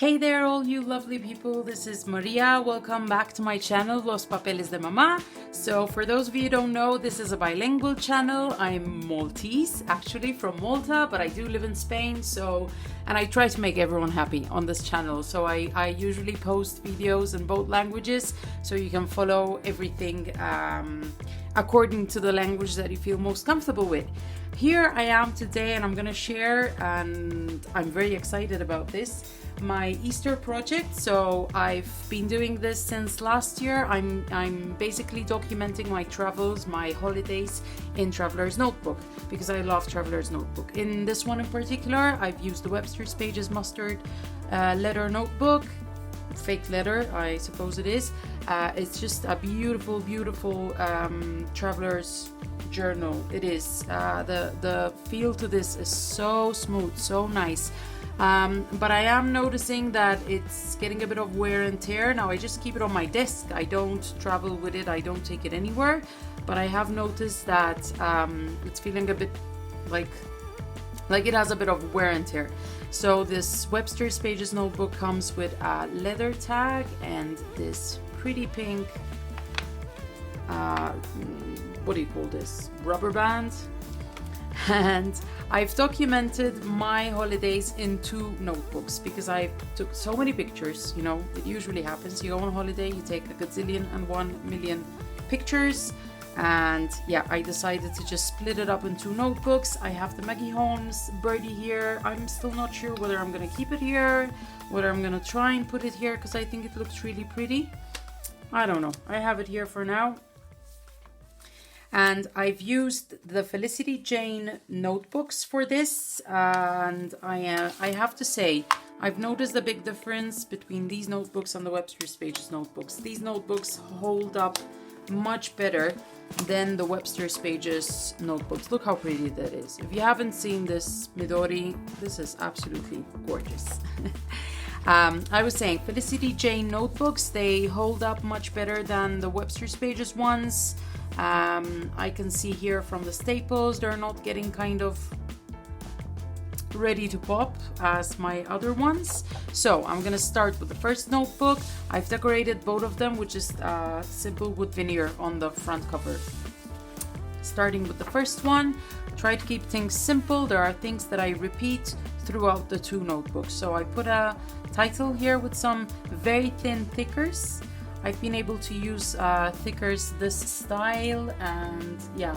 Hey there, all you lovely people. This is Maria. Welcome back to my channel, Lospapelesdemama. So for those of you who don't know, this is a bilingual channel. I'm Maltese, actually from Malta, but I do live in Spain. And I try to make everyone happy on this channel. So I usually post videos in both languages, so you can follow everything according to the language that you feel most comfortable with. Here I am today, and I'm gonna share, and I'm very excited about this, my Easter project. So I've been doing this since last year. I'm basically documenting my travels, my holidays in Traveler's Notebook, because I love Traveler's Notebook. In this one in particular, I've used the Websters Pages Mustard letter notebook, fake leather, I suppose it is. It's just a beautiful traveler's journal. It is. The feel to this is so smooth, so nice. But I am noticing that it's getting a bit of wear and tear. Now I just keep it on my desk. I don't travel with it. I don't take it anywhere. But I have noticed that it's feeling a bit like it has a bit of wear and tear. So this Webster's Pages notebook comes with a leather tag and this pretty pink, what do you call this? Rubber band. And I've documented my holidays in 2 notebooks because I took so many pictures. You know, it usually happens. You go on holiday, you take a gazillion and 1,000,000 pictures. And yeah, I decided to just split it up in 2 notebooks. I have the Maggie Holmes birdie here. I'm still not sure whether I'm gonna keep it here, whether I'm gonna try and put it here because I think it looks really pretty. I don't know. I have it here for now. And I've used the Felicity Jane notebooks for this, and I have to say, I've noticed a big difference between these notebooks and the Webster's Pages notebooks. These notebooks hold up much better than the Webster's Pages notebooks. Look how pretty that is. If you haven't seen this Midori, this is absolutely gorgeous. I was saying, Felicity Jane notebooks, they hold up much better than the Webster's Pages ones. I can see here from the staples, they're not getting kind of ready to pop as my other ones. So I'm gonna start with the first notebook. I've decorated both of them with just simple wood veneer on the front cover. Starting with the first one, try to keep things simple. There are things that I repeat throughout the 2 notebooks. So I put a title here with some very thin thickers. I've been able to use thickers this style, and yeah,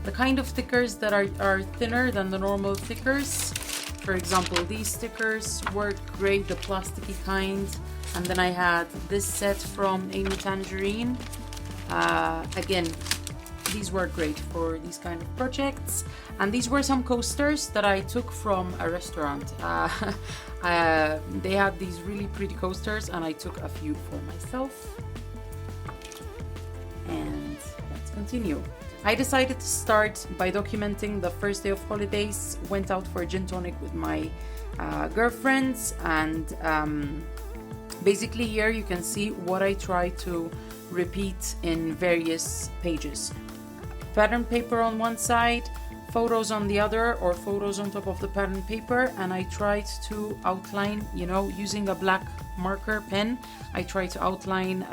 the kind of thickers that are thinner than the normal thickers. For example, these stickers work great, the plasticky kind. And then I had this set from Amy Tangerine. Again, these work great for these kind of projects. And these were some coasters that I took from a restaurant. They had these really pretty coasters, and I took a few for myself. And let's continue. I decided to start by documenting the first day of holidays. Went out for a gin tonic with my girlfriends, and basically here you can see what I try to repeat in various pages. Pattern paper on one side, photos on the other, or photos on top of the pattern paper, and I tried to outline, you know, using a black marker pen. I tried to outline,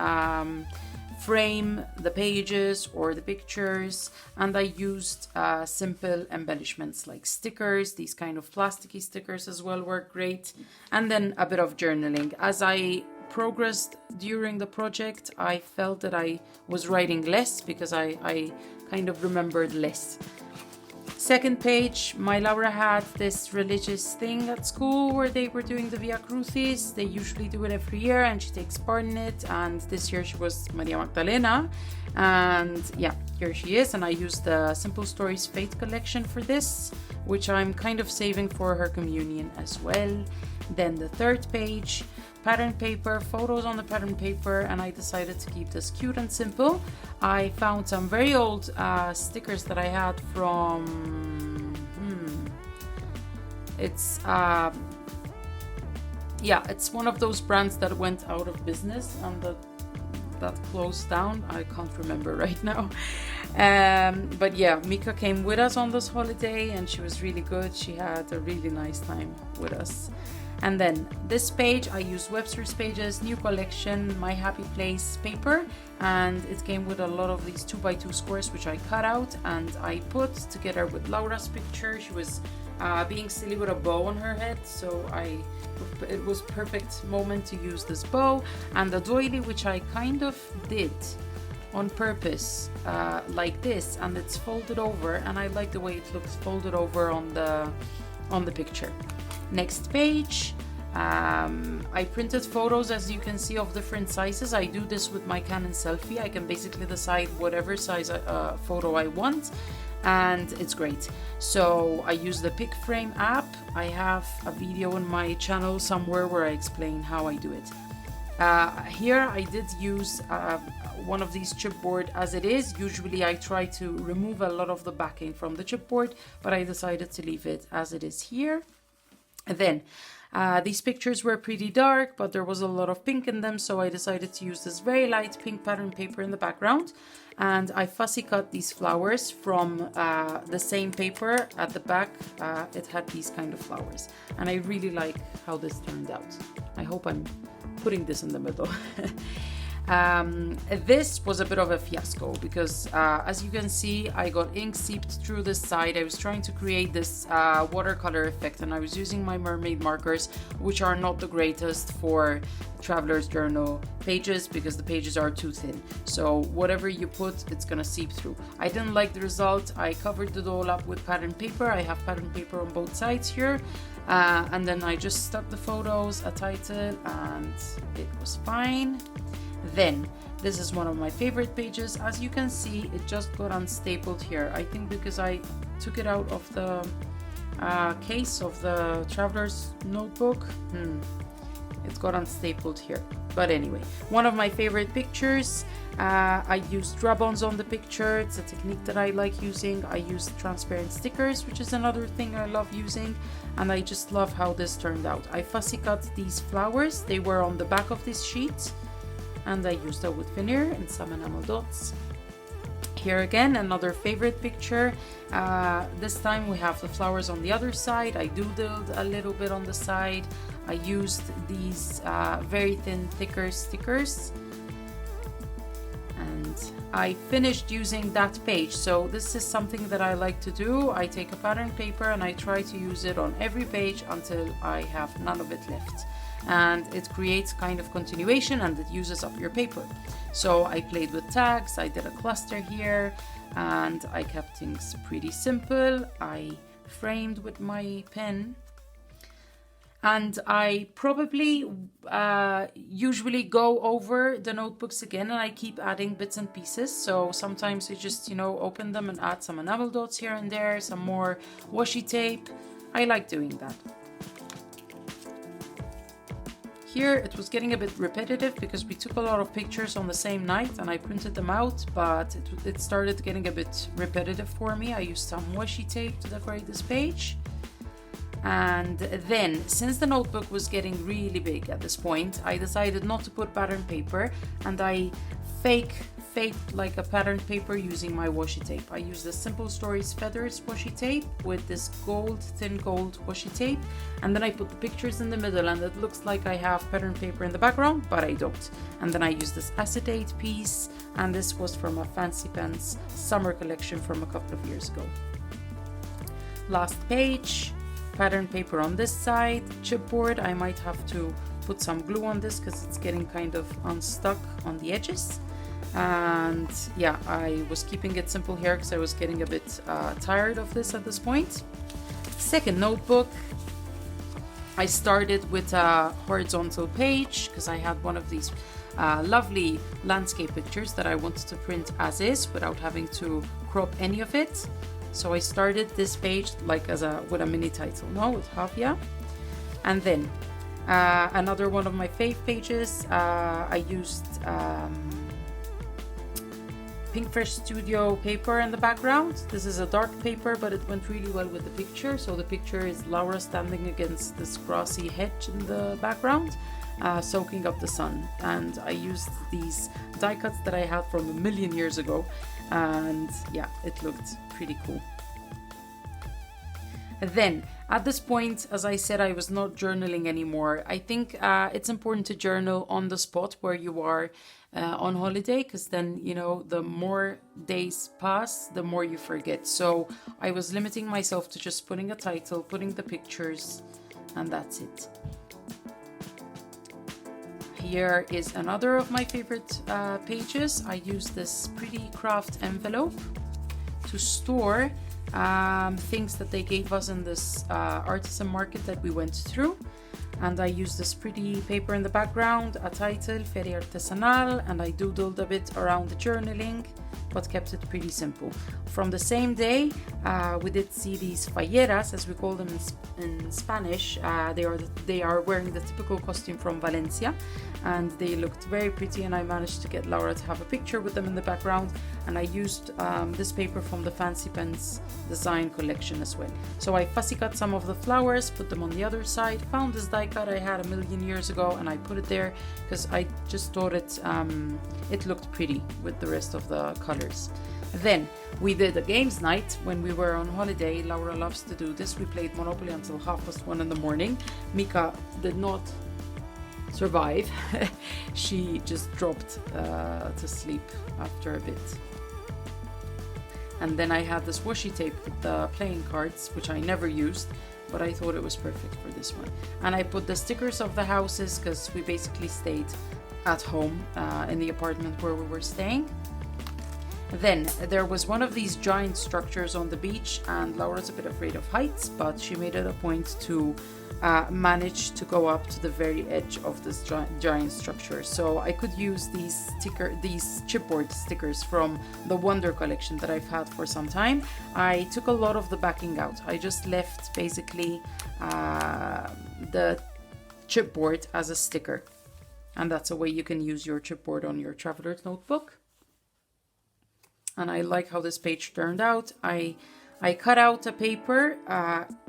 frame the pages or the pictures, and I used simple embellishments like stickers. These kind of plasticky stickers as well work great, and then a bit of journaling. As I progressed during the project, I felt that I was writing less because I kind of remembered less. Second page, my Laura had this religious thing at school where they were doing the Via Crucis. They usually do it every year, and she takes part in it. And this year she was Maria Magdalena. And yeah, here she is. And I used the Simple Stories Faith collection for this, which I'm kind of saving for her communion as well. Then the third page, pattern paper, photos on the pattern paper, and I decided to keep this cute and simple. I found some very old stickers that I had from it's one of those brands that went out of business and that closed down. I can't remember right now. But yeah, Mika came with us on this holiday, and she was really good. She had a really nice time with us. And then this page, I used Websters Pages New Collection My Happy Place paper, and it came with a lot of these 2x2 squares which I cut out and I put together with Laura's picture. She was being silly with a bow on her head, so it was perfect moment to use this bow, and the doily which I kind of did on purpose like this, and it's folded over, and I like the way it looks folded over on the picture. Next page, I printed photos, as you can see, of different sizes. I do this with my Canon selfie. I can basically decide whatever size photo I want, and it's great. So I use the Pic Frame app. I have a video on my channel somewhere where I explain how I do it. Here I did use one of these chipboard as it is. Usually I try to remove a lot of the backing from the chipboard, but I decided to leave it as it is here. And then these pictures were pretty dark, but there was a lot of pink in them, so I decided to use this very light pink pattern paper in the background, and I fussy cut these flowers from the same paper at the back. It had these kind of flowers, and I really like how this turned out. I hope I'm putting this in the middle. This was a bit of a fiasco because as you can see, I got ink seeped through the side. I was trying to create this watercolor effect, and I was using my mermaid markers, which are not the greatest for traveler's journal pages because the pages are too thin, so whatever you put, it's gonna seep through. I didn't like the result. I covered it all up with pattern paper. I have pattern paper on both sides here, and then I just stuck the photos, a title, and it was fine. Then this is one of my favorite pages. As you can see, it just got unstapled here. I think because I took it out of the case of the traveler's notebook. It got unstapled here. But anyway, one of my favorite pictures. I used rub-ons on the picture. It's a technique that I like using. I used transparent stickers, which is another thing I love using, and I just love how this turned out. I fussy cut these flowers. They were on the back of this sheet, and I used a wood veneer and some enamel dots. Here again, another favorite picture. This time we have the flowers on the other side. I doodled a little bit on the side. I used these very thin, thicker stickers, and I finished using that page. So this is something that I like to do. I take a pattern paper and I try to use it on every page until I have none of it left, and it creates kind of continuation and it uses up your paper. So I played with tags. I did a cluster here, and I kept things pretty simple. I framed with my pen, and I probably usually go over the notebooks again, and I keep adding bits and pieces. So sometimes I just, you know, open them and add some enamel dots here and there, some more washi tape. I like doing that. Here it was getting a bit repetitive because we took a lot of pictures on the same night and I printed them out, but it started getting a bit repetitive for me. I used some washi tape to decorate this page. And then, since the notebook was getting really big at this point, I decided not to put pattern paper, and I faked like a pattern paper using my washi tape. I used the Simple Stories Feathers washi tape with this thin gold washi tape, and then I put the pictures in the middle, and it looks like I have pattern paper in the background, but I don't. And then I used this acetate piece, and this was from a Fancy Pants summer collection from a couple of years ago. Last page. Pattern paper on this side, chipboard. I might have to put some glue on this because it's getting kind of unstuck on the edges. And yeah, I was keeping it simple here because I was getting a bit tired of this at this point. Second notebook, I started with a horizontal page because I had one of these lovely landscape pictures that I wanted to print as is without having to crop any of it. So I started this page like with a mini title, with Havia. And then another one of my fave pages, I used Pink Fresh Studio paper in the background. This is a dark paper, but it went really well with the picture. So the picture is Laura standing against this grassy hedge in the background, soaking up the sun. And I used these die cuts that I had from a million years ago. And yeah, it looked pretty cool. Then at this point, as I said, I was not journaling anymore. I think it's important to journal on the spot where you are on holiday, because then, you know, the more days pass, the more you forget. So I was limiting myself to just putting a title, putting the pictures, and that's it. Here is another of my favorite pages. I use this pretty craft envelope to store things that they gave us in this artisan market that we went through. And I use this pretty paper in the background, a title, Feria Artesanal, and I doodled a bit around the journaling, but kept it pretty simple. From the same day, we did see these falleras, as we call them in Spanish. They are wearing the typical costume from Valencia, and they looked very pretty, and I managed to get Laura to have a picture with them in the background, and I used this paper from the Fancy Pens design collection as well. So I fussy cut some of the flowers, put them on the other side, found this die cut I had a million years ago, and I put it there because I just thought it looked pretty with the rest of the colors. Then we did a games night when we were on holiday. Laura loves to do this. We played Monopoly until 1:30 in the morning. Mika did not survive. She just dropped to sleep after a bit. And then I had this washi tape with the playing cards, which I never used, but I thought it was perfect for this one. And I put the stickers of the houses because we basically stayed at home in the apartment where we were staying. Then there was one of these giant structures on the beach, and Laura's a bit afraid of heights, but she made it a point to manage to go up to the very edge of this giant structure. So I could use these chipboard stickers from the Wonder collection that I've had for some time. I took a lot of the backing out. I just left basically the chipboard as a sticker, and that's a way you can use your chipboard on your traveler's notebook. And I like how this page turned out. I cut out a paper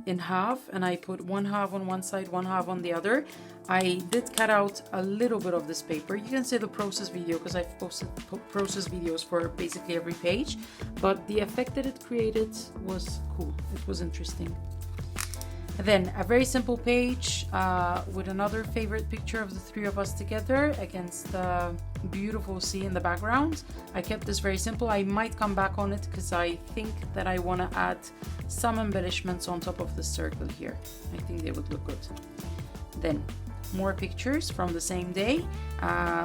in half, and I put one half on one side, one half on the other. I did cut out a little bit of this paper. You can see the process video because I've posted process videos for basically every page, but the effect that it created was cool. It was interesting. Then a very simple page with another favorite picture of the three of us together against the beautiful sea in the background. I kept this very simple. I might come back on it because I think that I want to add some embellishments on top of the circle here. I think they would look good. Then more pictures from the same day.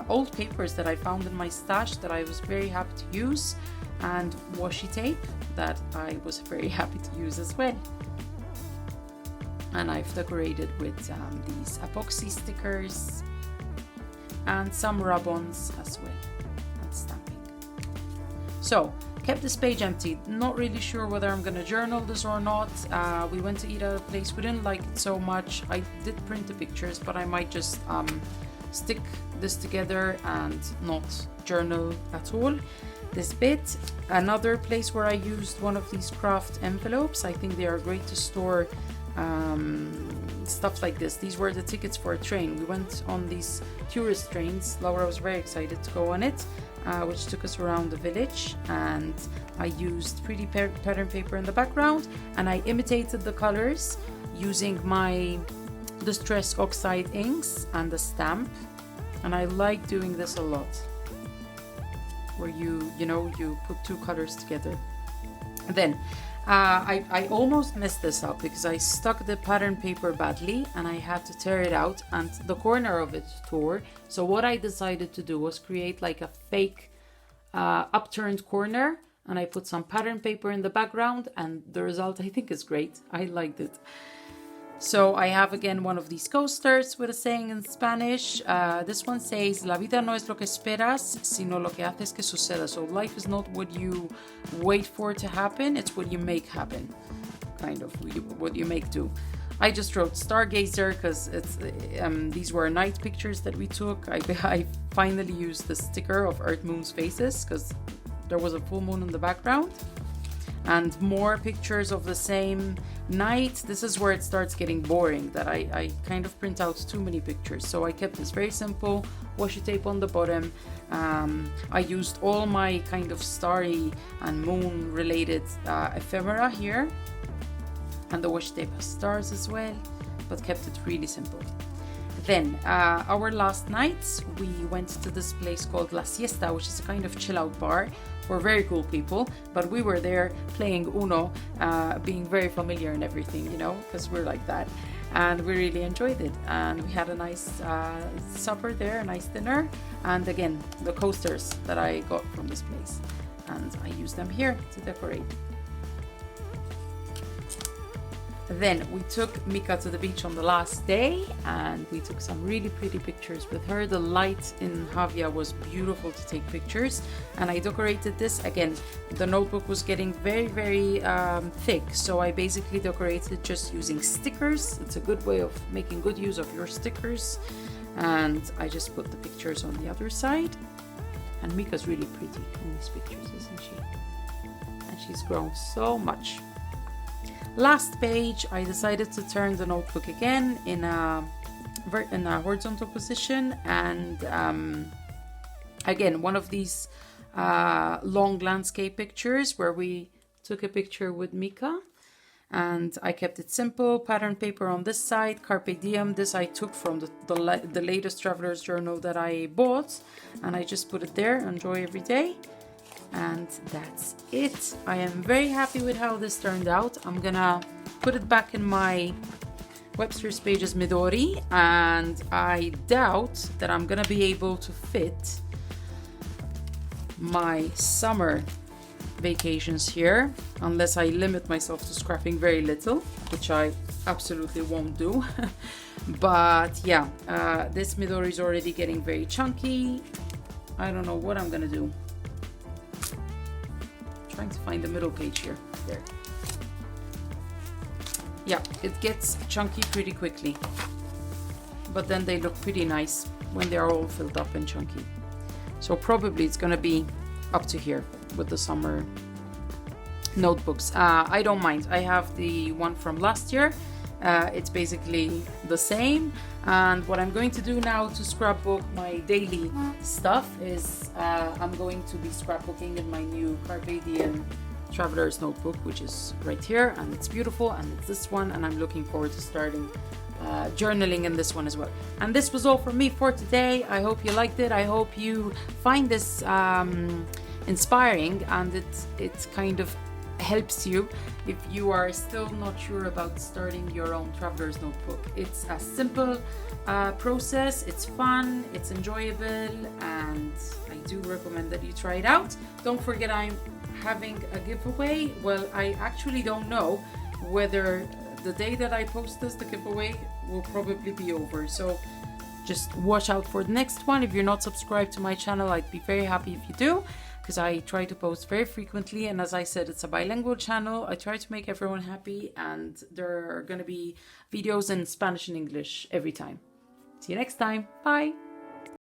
Old papers that I found in my stash that I was very happy to use, and washi tape that I was very happy to use as well. And I've decorated with these epoxy stickers and some rub-ons as well, and stamping. So kept this page empty. Not really sure whether I'm gonna journal this or not. We went to eat at a place, we didn't like it so much. I did print the pictures, but I might just stick this together and not journal at all. This bit, another place where I used one of these craft envelopes. I think they are great to store stuff like this. These were the tickets for a train. We went on these tourist trains. Laura was very excited to go on it, which took us around the village, and I used pretty pattern paper in the background, and I imitated the colors using my Distress Oxide inks and the stamp. And I like doing this a lot, where you put two colors together. And then I almost messed this up because I stuck the pattern paper badly and I had to tear it out, and the corner of it tore. So what I decided to do was create like a fake upturned corner, and I put some pattern paper in the background, and the result I think is great. I liked it. So I have again one of these coasters with a saying in Spanish. This one says, "La vida no es lo que esperas, sino lo que haces que suceda." So life is not what you wait for to happen, it's what you make happen. Kind of what you make do. I just wrote Stargazer because it's these were night pictures that we took. I finally used the sticker of Earth Moon's faces because there was a full moon in the background. And more pictures of the same night. This is where it starts getting boring, that I kind of print out too many pictures. So I kept this very simple, washi tape on the bottom. I used all my kind of starry and moon related ephemera here. and the washi tape has stars as well, but kept it really simple. Then our last nights, we went to this place called La Siesta, which is a kind of chill out bar for very cool people, but we were there playing Uno, being very familiar and everything, you know, because we're like that, and we really enjoyed it. And we had a nice supper there, a nice dinner, and again, the coasters that I got from this place, and I use them here to decorate. Then we took Mika to the beach on the last day, and we took some really pretty pictures with her. The light in Havia was beautiful to take pictures, and I decorated this. Again, the notebook was getting very thick, so I basically decorated just using stickers. It's a good way of making good use of your stickers, and I just put the pictures on the other side. And Mika's really pretty in these pictures, isn't she? And she's grown so much. Last page, I decided to turn the notebook again in a horizontal position, and again, one of these long landscape pictures where we took a picture with Mika, and I kept it simple. Pattern paper on this side, Carpe Diem. This I took from the latest traveler's journal that I bought, and I just put it there. Enjoy every day. And that's it. I am very happy with how this turned out. I'm gonna put it back in my Websters Pages Midori, and I doubt that I'm gonna be able to fit my summer vacations here unless I limit myself to scrapping very little, which I absolutely won't do. But yeah, this Midori is already getting very chunky. I don't know what I'm gonna do. Trying to find the middle page here. There. Yeah, it gets chunky pretty quickly, but then they look pretty nice when they are all filled up and chunky. So probably it's gonna be up to here with the summer notebooks. I don't mind. I have the one from last year. It's basically the same, and what I'm going to do now to scrapbook my daily stuff is I'm going to be scrapbooking in my new Carpe Diem Traveler's Notebook, which is right here, and it's beautiful, and it's this one, and I'm looking forward to starting journaling in this one as well. And this was all from me for today. I hope you liked it. I hope you find this inspiring, and it kind of helps you if you are still not sure about starting your own traveler's notebook. It's a simple process, it's fun, it's enjoyable, and I do recommend that you try it out. Don't forget, I'm having a giveaway. Well, I actually don't know whether the day that I post this, the giveaway will probably be over, so just watch out for the next one. If you're not subscribed to my channel, I'd be very happy if you do, because I try to post very frequently, and as I said, it's a bilingual channel. I try to make everyone happy, and there are going to be videos in Spanish and English every time. See you next time. Bye.